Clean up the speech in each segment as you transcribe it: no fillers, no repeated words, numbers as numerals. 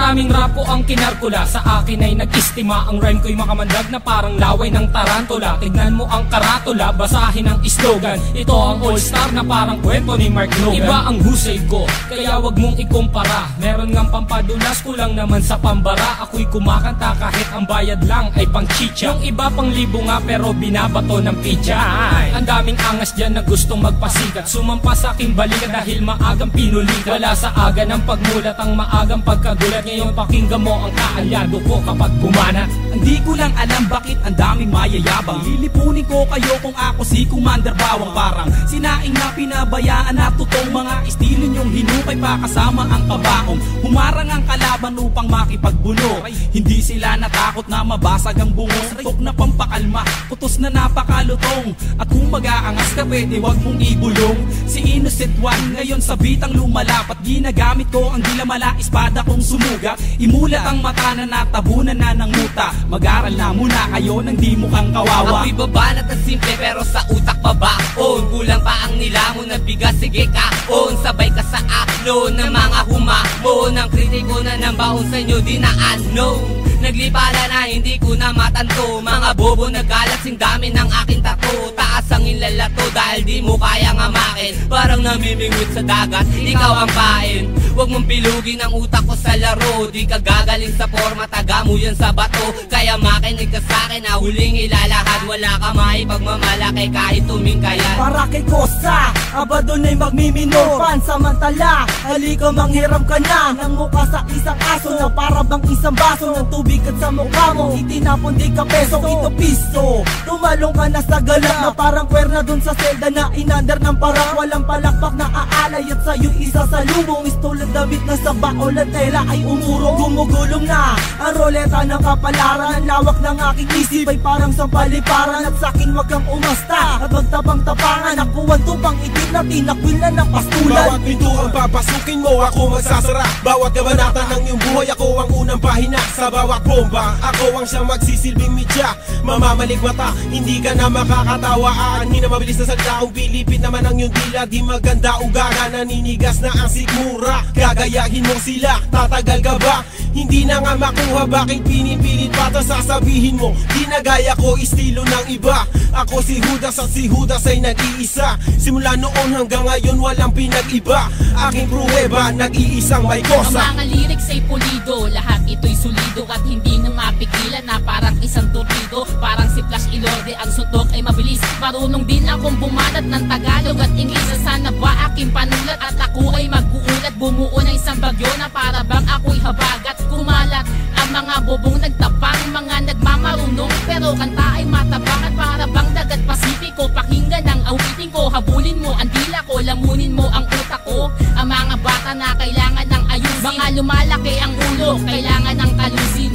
Maraming rapo ang kinarkula, sa akin ay nag-istima. Ang rhyme ko'y makamandag na parang laway ng tarantula. Tignan mo ang karatula, basahin ang slogan. Ito ang all-star na parang kwento ni Mark Logan. Iba ang husay ko, kaya wag mong ikumpara. Meron ngang pampadulas, kulang naman sa pambara. Ako'y kumakanta kahit ang bayad lang ay pang chicha. Yung iba pang libo nga pero binabato ng pizza. Ang daming angas dyan na gustong magpasikat, sumampa sa aking balikat dahil maagang pinulikat. Wala sa aga ng pagmulat ang maagang pagkagulat. Ngayon pakinggan mo ang kaalyado ko kapag bumanat. Hindi ko lang alam bakit ang daming mayayabang. Lilipunin ko kayo kung ako si Commander Bawang. Parang sinaing na pinabayaan na totoong mga estilo nyong hinukay pa kasama ang kabaong. Humarang ang kalaban upang makipagbuno. Hindi sila natakot na mabasag ang bungos. Tok na pampakalma, putos na napakalutong. At kung mag-aangas ka pwede wag mong ibulong. Si Innocent One ngayon sa bitang lumalapat. Ginagamit ko ang dilamala, espada kong sumuga. Imulat ang mata na natabunan na ng muta. Mag-aral na muna kayo nang di mukhang kawawa. Ako'y babanat at simple pero sa utak pa baon. Kulang pa ang nilamon na bigas, sige kaon. Sabay ka sa alon ng mga humamon. Ang kritiko na ng baon sa inyo di na ano. Naglipala na hindi ko na matanto. Mga bobo nagkalat sing dami ng aking tato. Taas ang ilalato dahil di mo kayang amakin. Parang namimingwit sa dagat, ikaw ang pain. Huwag mong pilugin ang utak ko sa laro. Di ka gagaling sa forma, taga mo yan sa bato. Kaya makinig ka sa'kin na huling ilalahad. Wala ka maipagmamalaki kahit tumingkayan. Para kay Kosa, aba doon ay magmimino. Pansamantala, halika manghiram ka na ng mukha sa isang aso na para bang isang baso ng tubig at sa mukha mo itinapon di ka peso, ito piso. Tumalong ka na sa galak na parang kwerna dun sa selda na inandar ng parang walang palakpak na aalay at sa'yo isa sa lumong. Istulad damit na sa baol at tela ay umurong. Gumugulong na ang roleta ng kapalaran. Ang lawak ng aking isip ay parang sampaliparan. At sa'kin wag kang umasta at magtabang-tapangan. Nakuwan tupang itim na tinakwil na ng pastulan. Bawat pinto ang papasukin mo, ako magsasara. Bawat kabanata ng iyong buhay, ako ang unang pahina. Sa bawat bomba, ako ang siyang magsisilbing media. Mamamalik mata, hindi ka na makakatawa. Aanhin na mabilis na salita, kung pilipit naman ang iyong dila. Di maganda ugaga, naninigas na ang sigmura. Gagayahin mo sila, tatagal ka ba? Hindi na nga makuha, bakit pinipilit pa ito? Sasabihin mo, di na gaya ko, estilo ng iba. Ako si Judas at si Judas ay nag-iisa. Simula noon hanggang ngayon walang pinag-iba. Aking pruweba, nag-iisang may kosa. Ang mga lyrics ay pulido, lahat ito'y solido. At hindi na mapigilan na parang isang torpedo. Parang si Flash Ilorde, ang suntok ay mabilis. Marunong din akong bumanat ng Tagalog at Ingles. Sana ba aking panulat at ako ay mag-uulat. Bumuo ng isang bagyo na para bang ako'y habagat. Kumalat ang mga bobong nagtapang, mga nagmamarunong pero kanta ay matabang. At para bang dagat Pasipiko, pakinggan ang awitin ko. Habulin mo ang dila ko, lamunin mo ang utak ko. Ang mga bata na kailangan ng ayusin, mga lumalaki ang ulo, kailangan ng talusin.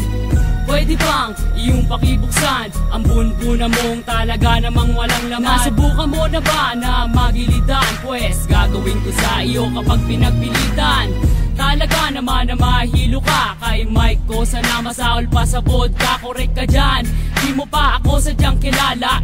Pwede bang iyong pakibuksan ang bunbuna mong talaga namang walang laman? Nasubukan mo na ba na magilidan? Pwes gagawin ko sa iyo kapag pinagpilitan. Talaga naman na mahilo ka kay Mike ko, sana masaol pa sa vodka. Korek ka dyan, di mo pa ako sadyang kilala.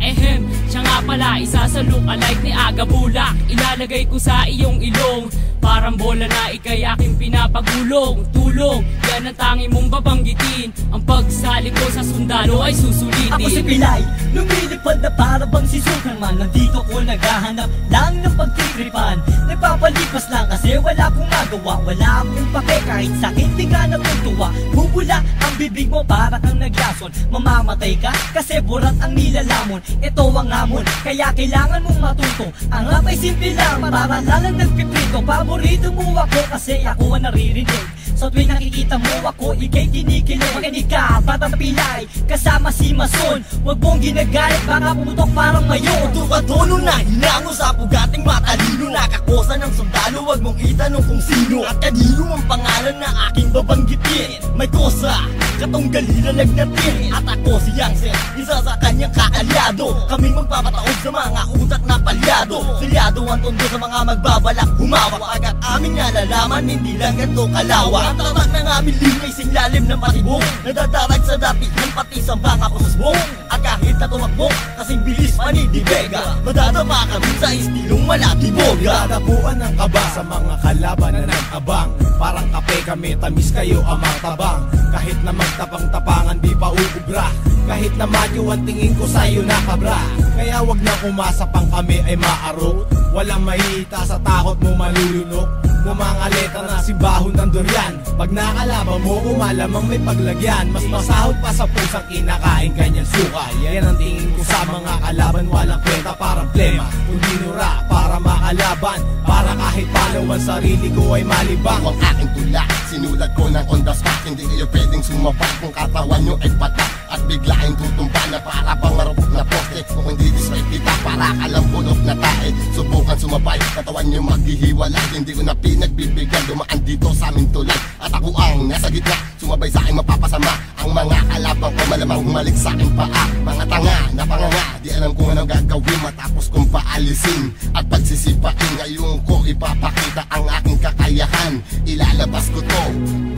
Siya nga pala isa sa look-alike ni Aga Bulak. Ilalagay ko sa iyong ilong, parang bola na ikay aking pinapagulong. Tulong, yan ang tangi mong babanggitin. Ang pagsali ko sa sundalo ay susulitin. Ako si Pilay, lumilipad na para bang si Superman. Nandito ko naghahanap lang ng pagtitripan. Nagpapalipas lang kasi wala akong magawa. Wala akong pake kahit sakit di ka natutuwa. Bubula ang bibig mo para kang naglason. Mamamatay ka kasi burat ang nilalamon. Ito ang hamon, kaya kailangan mong matuto. Ang rap ay simple lang, para lang nagpiprito. Paborito mo ako kasi ako ang naririnig. So tuwing nakikita mo ako, ikay kinikilig. Makinig ka, batang Pilay, kasama si Mason. Huwag mong ginagalit, baka pumutok parang mayon. Tukatono na hinango sa pugating matalino. Nakakosa ng sundalo, huwag mong itanong kung sino at kanino ang pangalan na aking babanggitin. May kosa, katunggali na nagnatin. At ako si Yangsen, isa sa kanyang kaalyado. Kaming magpapataod sa mga utak na palyado. Silyado ang tondo sa mga magbabalak humawak. Agad aming nalalaman, hindi lang ganito kalawa. Ang tatak ng aming linya kasing lalim ng patibong, nadadarag sa dati ng pati sa baka ko sa smoke. At kahit na tumakbo, kasing bilis manidibega, madadama kami sa istilong malatiboga. Dadapuan ng kaba sa mga kalaban na nag-abang, parang kape kami, tamis kayo amang tabang. Kahit na magtapang-tapangan di pa uubra, kahit na madyo ang tingin ko sa'yo na kabra. Kaya wag na umasa pang kami ay maarot, walang mahihita sa takot mo malulunok. Mumangaleta na simbahon ng durian, pag nakalaban mo malamang may paglagyan. Mas masahod pa sa pusang kinakain kanyang suka. Yan ang tingin ko sa mga kalaban, walang kwenta parang plema, kundi nura para makalaban, para kahit paano ang sarili ko ay malibang. Ang aking tula, sinulat ko ng on the spot, hindi kayo pwedeng sumabak kung katawan nyo ay patak at biglaing tutumba na para bang marupok na poste. Kung hindi disway kita para kalambunok na tae, subukan sumabay, katawan nyo maghihiwalay. Hindi ko na pinagbibigyan, dumaan dito sa aming tulay, at ako ang nasa gitna, sumabay sa aking mapapasama. Ang mga kalabang ko malamang humalik sa aking paa. Mga tanga na panganga, di alam kung anong gagawin matapos kong paalisin at pagsisipain. Ngayon ko ipapakita ang aking kakayahan, ilalabas ko to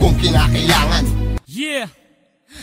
kung kinakailangan. Yeah!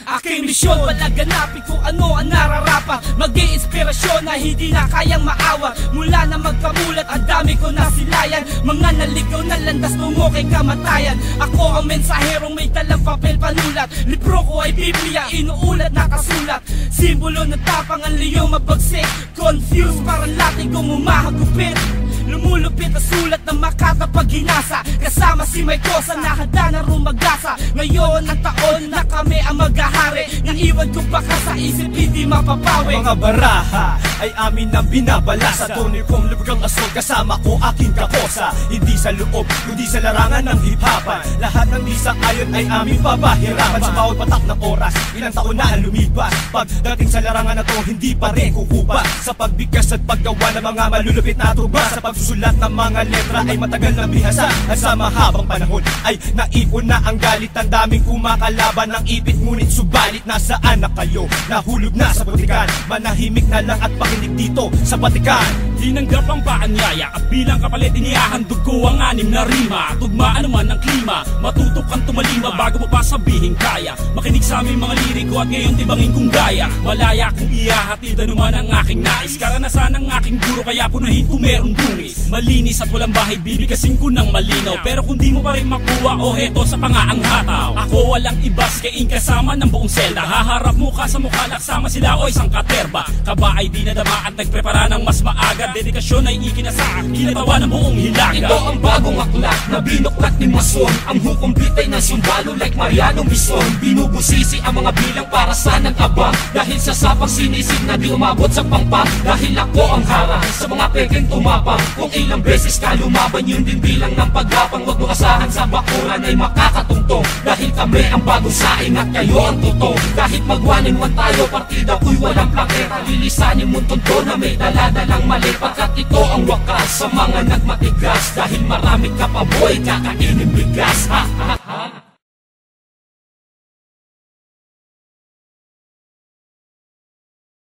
Aking misyon, palaganapin kung ano ang nararapat, mag-iinspirasyon na hindi na kayang maawa. Mula na magkamulat, ang dami ko nasilayan, mga naligaw na landas tungo kay kamatayan. Ako ang mensaherong may dalang papel panulat, libro ko ay Biblia, inuulat na kasulat. Simbolo ng tapang ang liyong mabagsik, confused parang lating kong umahagupit. Lumulupit na sulat na Makata pag ginasa, kasama si May Kosa na handa na rumagasa. Ngayon ang taon na kami ang maghahari, naiwan ko baka sa isip hindi mapapawi. Mga baraha ay amin na binabala, sa tunay kong lubrang asol kasama ko aking kakosa. Hindi sa loob, kundi sa larangan ng hip-hopan, lahat ng di sa ayon ay aming papahirapan. Sa bawat patak ng oras, ilang taon na ang lumipas, pagdating sa larangan na to hindi pa rin kukupa. Sa pagbigkas at paggawa ng mga malulupit na tuba, sa pagsusulat ng mga letra ay matagal na bihasa. At sa mahabang panahon ay naipon na ang galit, ang daming kumakalaban ng ipit. Ngunit subalit nasaan na kayo? Nahulog na sa butikan, manahimik na lang at pakinig dito sa batikan. Tinanggap ang paanyaya at bilang kapalit inihahandog ko ang 6 na rima. Tugmaan naman ng klima, matutok kang tumalima bago mo pa sabihin kaya. Makinig sa aming mga liriko at ngayon tibangin kong gaya. Malaya kung ihahatid naman ang aking nais, karanasan ng aking guro kaya punahin kung merong dungis. Malinis at walang bahay, bibigkasin ko ng malinaw, pero kung di mo pa rin makuha o heto sa pangaang hataw. Ako walang ibas kaing kasama ng buong selda, haharap mukha sa mukha nagsama sila o isang katerba. Kaba ay di nadama at nagprepara ng mas maaga, dedikasyon ay ikinasa, kinatawa ng buong hilaga. Ito ang bagong aklat na binuklat ni Mason, ang hukom bitay ng sundalo like Mariano Mison. Binubusisi ang mga bilang para sa nag-abang, dahil sa sapang sinisig na di umabot sa pangpang. Dahil ako ang harang sa mga pekeng tumapang, kung ilang beses ka lumaban yun din bilang ng paggapang. Huwag mo asahan sa bakuran ay makakatungtong, dahil kami ang bagong saing at kayo ang totoo. Kahit mag-1-in-1 tayo, partida ko'y walang plakera, lilisanin mo tonto na may daladalang mali, pagkat ito ang wakas sa mga nagmatigas. Dahil marami ka pa boy, kakainin bigas. Ha ha.